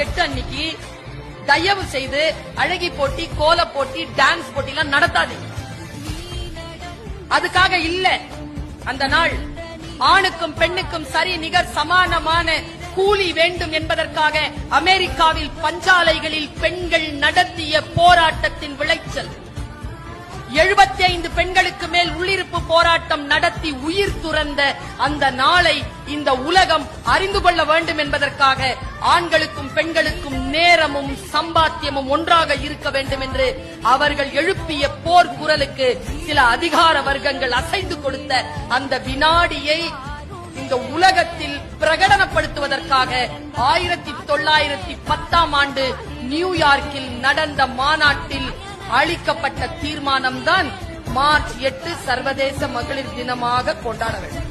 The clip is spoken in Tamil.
8 அன்னைக்கு தயவு செய்து அழகி போட்டி, கோல போட்டி, டான்ஸ் போட்டி எல்லாம் நடத்தாதீங்க. அதுக்காக இல்ல அந்த நாள். ஆணுக்கும் பெண்ணுக்கும் சரி நிகர் சமானமான கூலி வேண்டும் என்பதற்காக அமெரிக்காவில் பஞ்சாலைகளில் பெண்கள் நடத்திய போராட்டத்தின் விளைச்சல். 75 பெண்களுக்கு மேல் உள்ளிருப்பு போராட்டம் நடத்தி உயிர் துறந்த அந்த நாளை இந்த உலகம் அறிந்து கொள்ள வேண்டும் என்பதற்காக ஆண்களுக்கும் பெண்களுக்கும் நேரமும் சம்பாத்தியமும் ஒன்றாக இருக்க வேண்டும் என்று அவர்கள் எழுப்பிய போர் குரலுக்கு சில அதிகார வர்க்கங்கள் அசைந்து கொடுத்த அந்த வினாடியை இந்த உலகத்தில் பிரகடனப்படுத்துவதற்காக 1910ஆம் ஆண்டு நியூயார்க்கில் நடந்த மாநாட்டில் அளிக்கப்பட்ட தீர்மானம்தான் மார்ச் 8 சர்வதேச மகளிர் தினமாக கொண்டாட வேண்டும்.